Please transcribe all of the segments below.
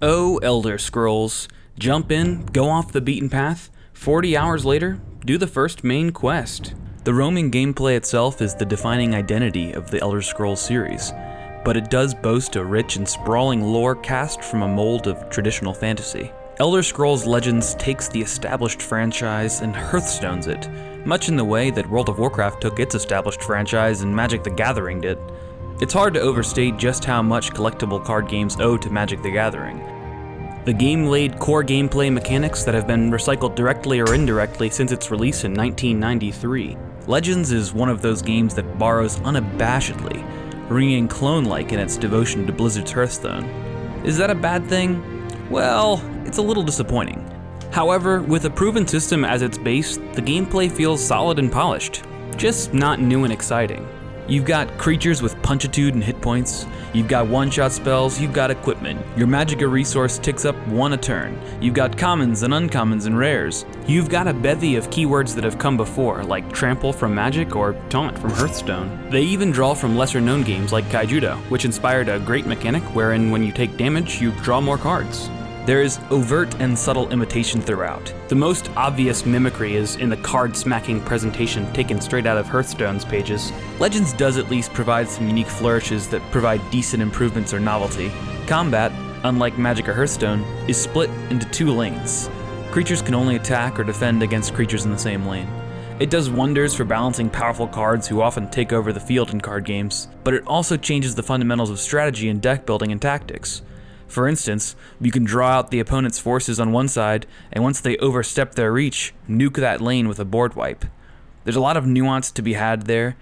Oh, Elder Scrolls. Jump in, go off the beaten path, 40 hours later, do the first main quest. The roaming gameplay itself is the defining identity of the Elder Scrolls series, but it does boast a rich and sprawling lore cast from a mold of traditional fantasy. Elder Scrolls Legends takes the established franchise and hearthstones it, much in the way that World of Warcraft took its established franchise and Magic the Gathering did. It's hard to overstate just how much collectible card games owe to Magic the Gathering. The game laid core gameplay mechanics that have been recycled directly or indirectly since its release in 1993. Legends is one of those games that borrows unabashedly, ringing clone-like in its devotion to Blizzard's Hearthstone. Is that a bad thing? Well, it's a little disappointing. However, with a proven system as its base, the gameplay feels solid and polished, just not new and exciting. You've got creatures with punchitude and hit points, you've got one-shot spells, you've got equipment, your Magicka resource ticks up 1 a turn, you've got commons and uncommons and rares, you've got a bevy of keywords that have come before, like Trample from Magic or Taunt from Hearthstone. They even draw from lesser-known games like Kaijudo, which inspired a great mechanic wherein when you take damage, you draw more cards. There is overt and subtle imitation throughout. The most obvious mimicry is in the card-smacking presentation taken straight out of Hearthstone's pages. Legends does at least provide some unique flourishes that provide decent improvements or novelty. Combat, unlike Magic or Hearthstone, is split into 2 lanes. Creatures can only attack or defend against creatures in the same lane. It does wonders for balancing powerful cards who often take over the field in card games, but it also changes the fundamentals of strategy and deck building and tactics. For instance, you can draw out the opponent's forces on one side, and once they overstep their reach, nuke that lane with a board wipe. There's a lot of nuance to be had there.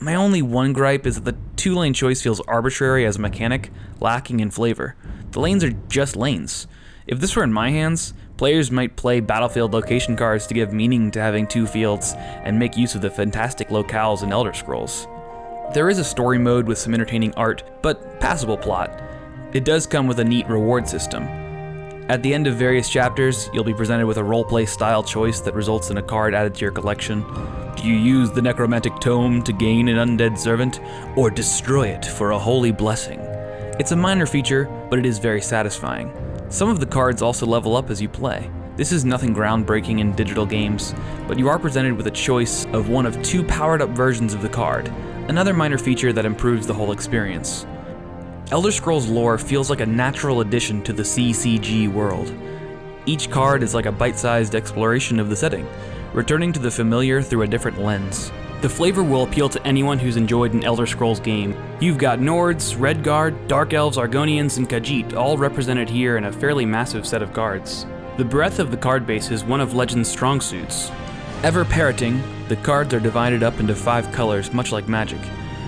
My only one gripe is that the 2-lane choice feels arbitrary as a mechanic, lacking in flavor. The lanes are just lanes. If this were in my hands, players might play battlefield location cards to give meaning to having 2 fields, and make use of the fantastic locales in Elder Scrolls. There is a story mode with some entertaining art, but passable plot. It does come with a neat reward system. At the end of various chapters, you'll be presented with a roleplay style choice that results in a card added to your collection. Do you use the necromantic tome to gain an undead servant, or destroy it for a holy blessing? It's a minor feature, but it is very satisfying. Some of the cards also level up as you play. This is nothing groundbreaking in digital games, but you are presented with a choice of one of 2 powered up versions of the card, another minor feature that improves the whole experience. Elder Scrolls lore feels like a natural addition to the CCG world. Each card is like a bite-sized exploration of the setting, returning to the familiar through a different lens. The flavor will appeal to anyone who's enjoyed an Elder Scrolls game. You've got Nords, Redguard, Dark Elves, Argonians, and Khajiit all represented here in a fairly massive set of cards. The breadth of the card base is one of Legend's strong suits. Ever parroting, the cards are divided up into 5 colors, much like Magic.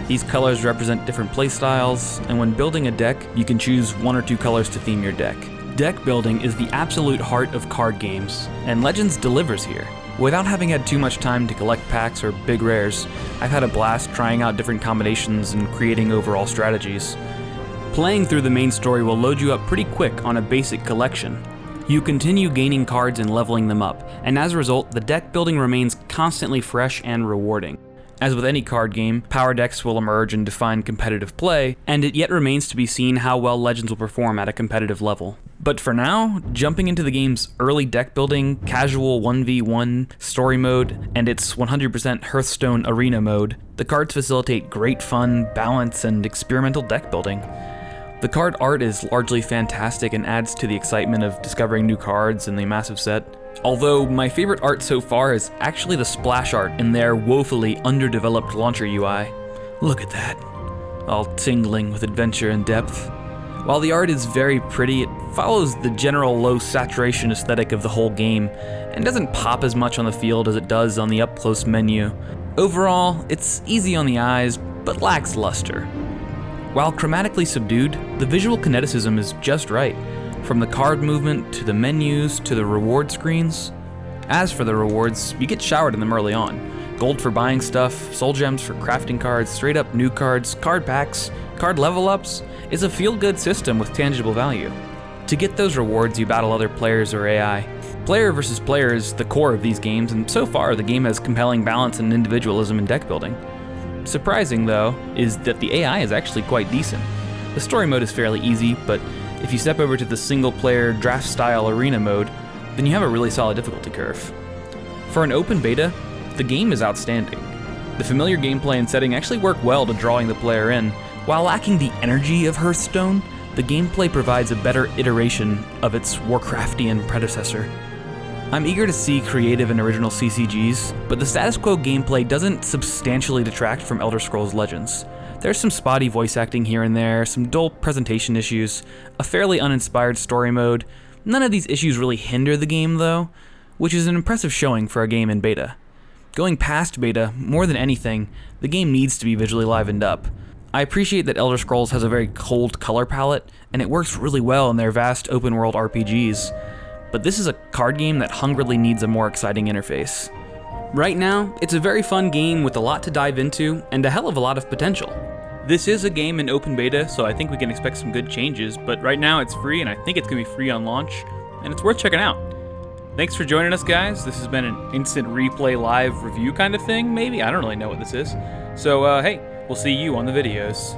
These colors represent different playstyles, and when building a deck, you can choose 1 or 2 colors to theme your deck. Deck building is the absolute heart of card games, and Legends delivers here. Without having had too much time to collect packs or big rares, I've had a blast trying out different combinations and creating overall strategies. Playing through the main story will load you up pretty quick on a basic collection. You continue gaining cards and leveling them up, and as a result, the deck building remains constantly fresh and rewarding. As with any card game, power decks will emerge and define competitive play, and it yet remains to be seen how well Legends will perform at a competitive level. But for now, jumping into the game's early deck building, casual 1v1 story mode, and its 100% Hearthstone arena mode, the cards facilitate great fun, balance, and experimental deck building. The card art is largely fantastic and adds to the excitement of discovering new cards in the massive set. Although my favorite art so far is actually the splash art in their woefully underdeveloped launcher UI. Look at that, all tingling with adventure and depth. While the art is very pretty, it follows the general low saturation aesthetic of the whole game, and doesn't pop as much on the field as it does on the up-close menu. Overall, it's easy on the eyes, but lacks luster. While chromatically subdued, the visual kineticism is just right. From the card movement, to the menus, to the reward screens. As for the rewards, you get showered in them early on. Gold for buying stuff, soul gems for crafting cards, straight up new cards, card packs, card level ups. It's a feel-good system with tangible value. To get those rewards, you battle other players or AI. Player versus player is the core of these games, and so far the game has compelling balance and individualism in deck building. Surprising, though, is that the AI is actually quite decent. The story mode is fairly easy, but If you step over to the single-player draft-style arena mode, then you have a really solid difficulty curve. For an open beta, the game is outstanding. The familiar gameplay and setting actually work well to drawing the player in. While lacking the energy of Hearthstone, the gameplay provides a better iteration of its Warcraftian predecessor. I'm eager to see creative and original CCGs, but the status quo gameplay doesn't substantially detract from Elder Scrolls Legends. There's some spotty voice acting here and there, some dull presentation issues, a fairly uninspired story mode. None of these issues really hinder the game though, which is an impressive showing for a game in beta. Going past beta, more than anything, the game needs to be visually livened up. I appreciate that Elder Scrolls has a very cold color palette, and it works really well in their vast open-world RPGs, but this is a card game that hungrily needs a more exciting interface. Right now, it's a very fun game with a lot to dive into, and a hell of a lot of potential. This is a game in open beta, so I think we can expect some good changes, but right now it's free, and I think it's going to be free on launch, and it's worth checking out. Thanks for joining us, guys. This has been an instant replay live review kind of thing, maybe? I don't really know what this is. So, hey, we'll see you on the videos.